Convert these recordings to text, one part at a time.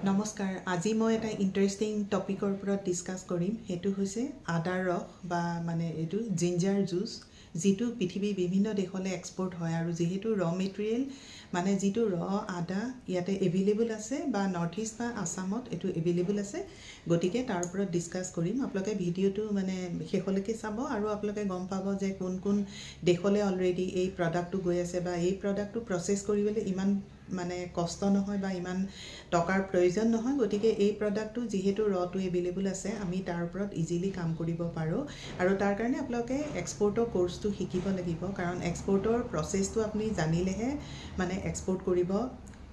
নমস্কাৰ আজি মই এটা ইন্টাৰেষ্টিং টপিকৰ ওপৰত ডিসকাস কৰিম হেতু হৈছে আদাৰ ৰস বা মানে এটো জিঞ্জাৰ জুস যেটো পৃথিৱীৰ বিভিন্ন দেশলৈ এক্সপোৰ্ট হয় আৰু যেহেতু ৰ মেটেৰিয়েল মানে যেটো ৰ আদা ইয়াতে এভেইলেবল আছে বা নৰ্থ ইষ্ট বা আসামত এটো এভেইলেবল আছে গতিকে তাৰ ওপৰত ডিসকাস কৰিম আপোনালোকে ভিডিওটো মানে শেষলৈকে চাব আৰু আপোনালোকে গম পাব যে কোন কোন দেশলৈ অলৰেডি এই প্ৰডাক্টটো গৈ আছে বা এই প্ৰডাক্টটো প্ৰসেস কৰিবলৈ ইমান মানে কষ্ট নহয় বা ইমান টকাৰ প্ৰয়োজন নহয় গতিকে এই প্ৰডাক্টটো যেহেতু ৰটো এভেইলেবল আছে আমি তাৰ ওপৰত ইজিলি কাম কৰিব পাৰো আৰু তাৰ কাৰণে আপোনালোকে এক্সপোৰ্টৰ কোৰ্সটো শিকিব লাগিব কাৰণ এক্সপোৰ্টৰ প্ৰসেসটো আপুনি জানিলেহে মানে এক্সপোৰ্ট কৰিব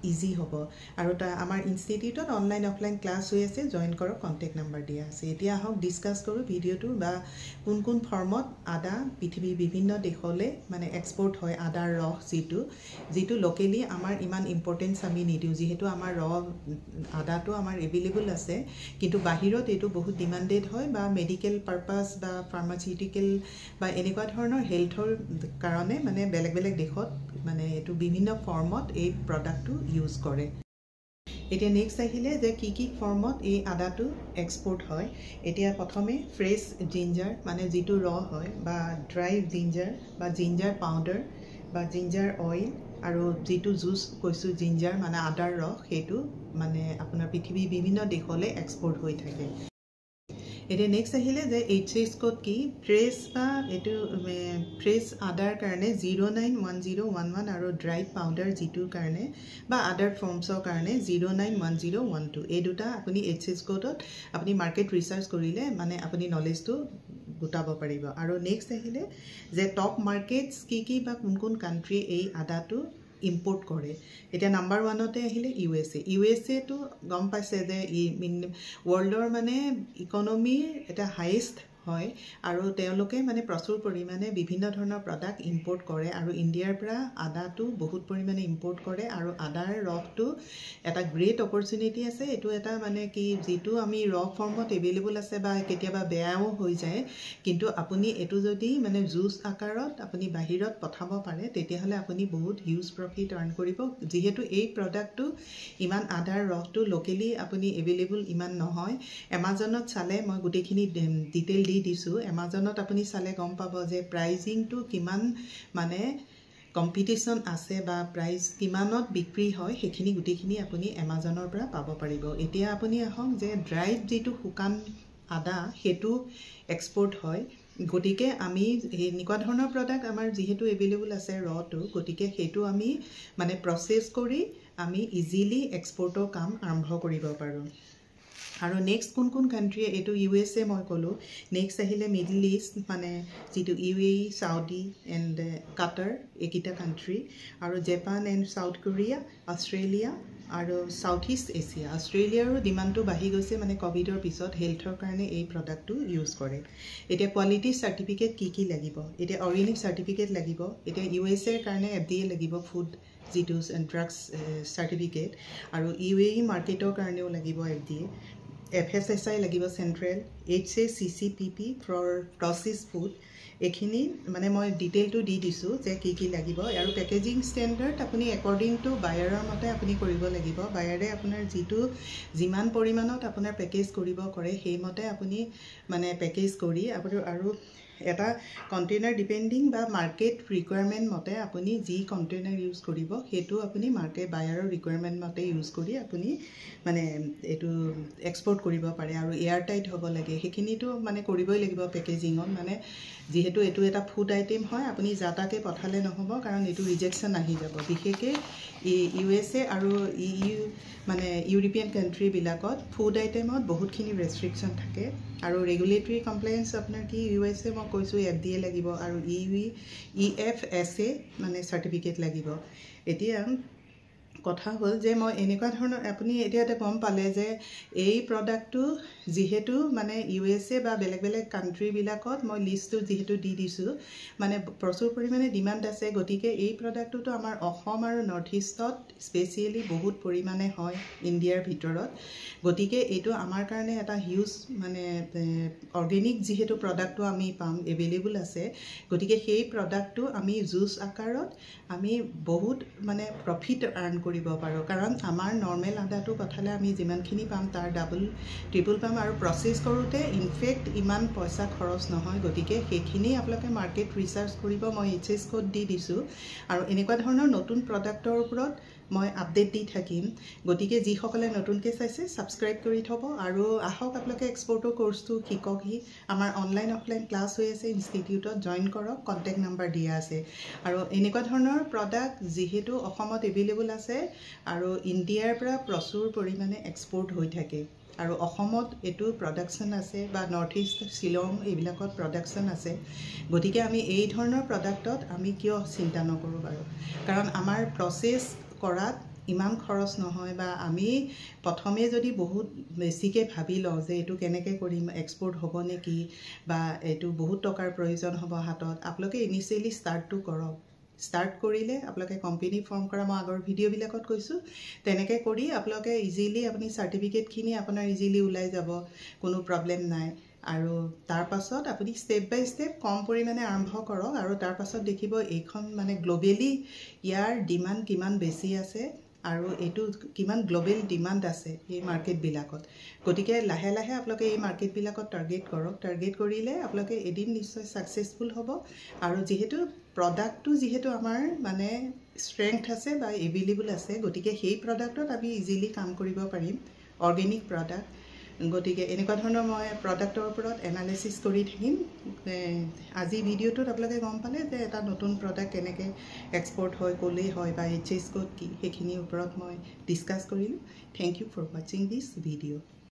ইজি হ'ব আৰু আমাৰ ইনষ্টিটিউটত অনলাইন অফলাইন ক্লাছ হৈ আছে জয়েন কৰক কন্টাক্ট নাম্বাৰ দিয়া আছে এতিয়া আহক ডিসকাস কৰো ভিডিওটো বা কোন কোন ফৰ্মত আদা পৃথিৱীৰ বিভিন্ন দেশলৈ মানে এক্সপোৰ্ট হয় আদাৰ ৰস যেটো লোকেলি আমাৰ ইমান ইম্পৰ্টেন্স আমি নিদিও যেহেতু আমাৰ ৰ আদাটো আমাৰ এভেইলেবল আছে কিন্তু বাহিৰত এটো বহুত ডিমান্ডেড হয় বা মেডিকেল পাৰপাস বা ফাৰ্মাচিউটিকেল বা এনেকুৱা ধৰণৰ হেলথৰ কাৰণে মানে বেলেগ বেলেগ দেশত মানে এটো বিভিন্ন ফৰ্মত এই প্ৰডাক্টটো ইউজ কৰে এতিয়া নেক্সট আহিলে যে কি ফৰ্মত এই আদাটো এক্সপোৰ্ট হয় এতিয়া প্ৰথমে ফ্ৰেছ জিঞ্জাৰ মানে যেটো ৰ হয় বা ড্ৰাই জিঞ্জাৰ বা জিঞ্জাৰ পাউডাৰ বা জিঞ্জাৰ অইল আৰু যেটো জুস কৈছো জিঞ্জাৰ মানে আদাৰ ৰস হেতু মানে আপোনাৰ পৃথিৱীৰ বিভিন্ন দেশলৈ এক্সপোৰ্ট হৈ থাকে এতিয়া নেক্সট আহিলে যে এইচএস কোড কি ফ্ৰেছ বা এটো ফ্ৰেছ আদাৰ কাৰণে 091011 আৰু ড্ৰাইড পাউডাৰ যেটোৰ কাৰণে বা আদাৰ ফৰ্মছৰ কাৰণে 091012 এই দুটা আপুনি এইচএস কোডত আপুনি মাৰ্কেট ৰিসাৰ্চ কৰিলে মানে আপুনি নলেজটো গোটাব পাৰিব আৰু নেক্সট আহিলে যে টপ মাৰ্কেটস কি বা কোন কোন কান্ট্ৰি এই আদাটো ইম্পোৰ্ট কৰে এটা নাম্বাৰ 1 আহিলে ইউএসএ তো গম পাইছে যে ওয়াৰ্ল্ডৰ মানে ইকোনমিৰ এটা হাইয়েস্ট হয় আৰু তেওঁলোকে মানে প্ৰচুৰ পৰিমাণে বিভিন্ন ধৰণৰ প্ৰডাক্ট ইম্পোৰ্ট কৰে আৰু ইণ্ডিয়াৰ পৰা আদাটো বহুত পৰিমাণে ইম্পোৰ্ট কৰে আৰু আদাৰ ৰসটো এটা গ্ৰেট অপৰচুনিটি আছে এটো এটা মানে কি যেটো আমি ৰ ফৰ্মত এভেইলেবল আছে বা কেতিয়াবা বেয়াও হৈ যায় কিন্তু আপুনি এটো যদি মানে জুস আকাৰত আপুনি বাহিৰত পঠাব পাৰে তেতিয়াহলে আপুনি বহুত হিউজ প্ৰফিট আৰ্ন কৰিব যেহেতু এই প্ৰডাক্টটো ইমান আদাৰ ৰসটো লোকেলি আপুনি এভেইলেবল ইমান নহয় এমাজনত চালে মই গুটেখিনি ডিটেইল দিছো এমাজনত আপুনি চালে গম পাব যে প্ৰাইজিংটো কিমান মানে কম্পিটিশন আছে বা প্ৰাইস কিমানত বিক্ৰী হয় হেখিনি গুটেখিনি আপুনি এমাজনৰ পৰা পাব পাৰিব এতিয়া আপুনি আহক যে ড্ৰাইড যেটো শুকান আদা হেতু এক্সপোৰ্ট হয় গটিকে আমি এনেকুৱা ধৰণৰ প্ৰডাক্ট আমাৰ যেহেতু এভেইলেবল আছে ৰটো গটিকে হেতু আমি মানে প্ৰসেস কৰি আমি ইজিলি এক্সপোৰ্টৰ কাম আৰম্ভ কৰিব পাৰো আৰু নেক্সট কোন কান্ট্ৰি এটো ইউএসএ মই কলো নেক্সট আহিলে মিডল ইষ্ট মানে যেটো ইউএই সাউদি এন্ড কাটাৰ একিটা কান্ট্ৰি আৰু Japan and South Korea Australia আৰু সাউথ ইষ্ট এছিয়া অস্ট্ৰেলিয়াৰো ডিমান্ডটো বাঢ়ি গৈছে মানে কোভিডৰ পিছত হেলথৰ কাৰণে এই প্ৰডাক্টটো ইউজ কৰে এতিয়া কোৱালিটি সাৰ্টিফিকেট কি লাগিব এতিয়া অৰ্গেনিক সাৰ্টিফিকেট লাগিব এতিয়া ইউএসএ কাৰণে এফডিএ লাগিব ফুড যেটো ড্ৰাগছ সাৰ্টিফিকেট আৰু ইউএই মাৰ্কেটৰ কাৰণেও লাগিব এফডিএ FSSI লাগিব central HACCP for process food এখিনি মানে মই ডিটেইলটো দি দিছো যে কি লাগিব আৰু পেকেজিং ষ্টেণ্ডাৰ্ড আপুনি একৰ্ডিং টু বায়াৰৰ মতে আপুনি কৰিব লাগিব বায়াৰে আপোনাৰ যেটো যিমান পৰিমাণত আপোনাৰ পেকেজ কৰিব কৰে সেই মতে আপুনি মানে পেকেজ কৰি আৰু এটা কন্টেইনাৰ ডিপেন্ডিং বা মাৰ্কেট ৰিকোয়াৰমেন্ট মতে আপুনি যি কন্টেইনাৰ ইউজ কৰিব হেতু আপুনি মাৰ্কেট বায়াৰৰ ৰিকোয়াৰমেন্ট মতে ইউজ কৰি আপুনি মানে এটো এক্সপোৰ্ট কৰিব পাৰে আৰু এয়াৰ টাইট হ'ব লাগে হেখিনিটো মানে কৰিবই লাগিব পেকেজিংত মানে যেহেতু এটো এটা ফুড আইটেম হয় আপুনি জাটাকে পঠালে নহব কাৰণ এটো ৰিজেকশন আহি যাব বিশেষকে ইউএসএ আৰু ইউ মানে ইউৰোপিয়ান কান্ট্ৰি বিলাকত ফুড আইটেমত বহুতখিনি ৰেস্ট্ৰিকশন থাকে আৰু ৰেগুলেটৰী কমপ্লায়েন্স আপোনাৰ কি ইউএসএ মই কৈছো এফডিএ লাগিব আৰু ইএফএসএ মানে সাৰ্টিফিকেট লাগিব এতিয়া কথা হল যে মই এনেকুৱা ধৰণৰ আপুনি এতিয়াতে গম পালে যে এই প্ৰডাক্টটো যেহেতু মানে ইউএসএ বা বেলেগ বেলেগ কান্ট্ৰি বিলাকত মই লিষ্টটো যেহেতু দি দিছো মানে প্ৰচুৰ পৰিমাণে ডিমান্ড আছে গতিকে এই প্ৰডাক্টটো আমাৰ অসম আৰু নৰ্থ ইষ্টত স্পেশালি বহুত পৰিমাণে হয় ইণ্ডিয়াৰ ভিতৰত গতিকে এটো আমাৰ কাৰণে এটা হিউজ মানে অৰ্গেনিক যেহেতু প্ৰডাক্টটো আমি পাম এভেইলেবল আছে গতিকে সেই প্ৰডাক্টটো আমি জুস আকাৰত আমি বহুত মানে প্ৰফিট আৰ্ন কৰি কৰিব পাৰোঁ কাৰণ আমাৰ নৰ্মেল আদাটো পঠালে আমি যিমানখিনি পাম তাৰ ডাবল ট্ৰিপল পাম আৰু প্ৰচেছ কৰোঁতে ইনফেক্ট ইমান পইচা খৰচ নহয় গতিকে সেইখিনি আপোনালোকে মাৰ্কেট ৰিচাৰ্চ কৰিব মই HS কোড দি দিছোঁ আৰু এনেকুৱা ধৰণৰ নতুন প্ৰডাক্টৰ ওপৰত মই আপডেট দি থাকিম গতিকে যিসকলে নতুনকৈ চাইছে ছাবস্ক্ৰাইব কৰি থ'ব আৰু আহক আপোনালোকে এক্সপৰ্টৰ কোৰ্চটো শিককহি আমাৰ অনলাইন অফলাইন ক্লাছ হৈ আছে ইনষ্টিটিউটত জইন কৰক কণ্টেক্ট নাম্বাৰ দিয়া আছে আৰু এনেকুৱা ধৰণৰ প্ৰডাক্ট যিহেতু অসমত এভেইলেবল আছে আৰু ইণ্ডিয়াৰ পৰা প্ৰচুৰ পৰিমাণে এক্সপৰ্ট হৈ থাকে আৰু অসমত এইটো প্ৰডাকশ্যন আছে বা নৰ্থ ইষ্ট শ্বিলং এইবিলাকত প্ৰডাকশ্যন আছে গতিকে আমি এই ধৰণৰ প্ৰডাক্টত আমি কিয় চিন্তা নকৰোঁ বাৰু কাৰণ আমাৰ প্ৰচেছ কৰাত ইমান খৰচ নহয় বা আমি প্ৰথমে যদি বহুত বেছিকৈ ভাবি লওঁ যে এইটো কেনেকৈ কৰিম এক্সপৰ্ট হ'ব নেকি বা এইটো বহুত টকাৰ প্ৰয়োজন হ'ব হাতত আপোনালোকে ইনিচিয়েলি ষ্টাৰ্টটো কৰক ষ্টাৰ্ট কৰিলে আপোনালোকে কোম্পানী ফৰ্ম কৰা মই আগৰ ভিডিঅ'বিলাকত কৈছোঁ তেনেকৈ কৰি আপোনালোকে ইজিলি আপুনি চাৰ্টিফিকেটখিনি আপোনাৰ ইজিলি ওলাই যাব কোনো প্ৰব্লেম নাই আৰু তাৰ পাছত আপুনি ষ্টেপ বাই ষ্টেপ কম পৰিমাণে আৰম্ভ কৰক আৰু তাৰ পাছত দেখিব এইখন মানে গ্ল'বেলি ইয়াৰ ডিমাণ্ড কিমান বেছি আছে আৰু এইটো কিমান গ্ল'বেল ডিমাণ্ড আছে এই মাৰ্কেটবিলাকত গতিকে লাহে লাহে আপোনালোকে এই মাৰ্কেটবিলাকত টাৰ্গেট কৰক টাৰ্গেট কৰিলে আপোনালোকে এদিন নিশ্চয় ছাকচেছফুল হ'ব আৰু যিহেতু প্ৰডাক্টটো যিহেতু আমাৰ মানে ষ্ট্ৰেংথ আছে বা এভেইলেবল আছে গতিকে সেই প্ৰডাক্টত আমি ইজিলি কাম কৰিব পাৰিম অৰ্গেনিক প্ৰডাক্ট গতিকে এনেকুৱা ধৰণৰ মই প্ৰডাক্টৰ ওপৰত এনালাইচিছ কৰি থাকিম আজি ভিডিঅ'টোত আপোনালোকে গম পালে যে এটা নতুন প্ৰডাক্ট কেনেকৈ এক্সপৰ্ট হয় ক'লেই হয় বা HS কোড কি সেইখিনিৰ ওপৰত মই ডিছকাছ কৰিলোঁ থেংক ইউ ফৰ ৱাচিং দিছ ভিডিঅ'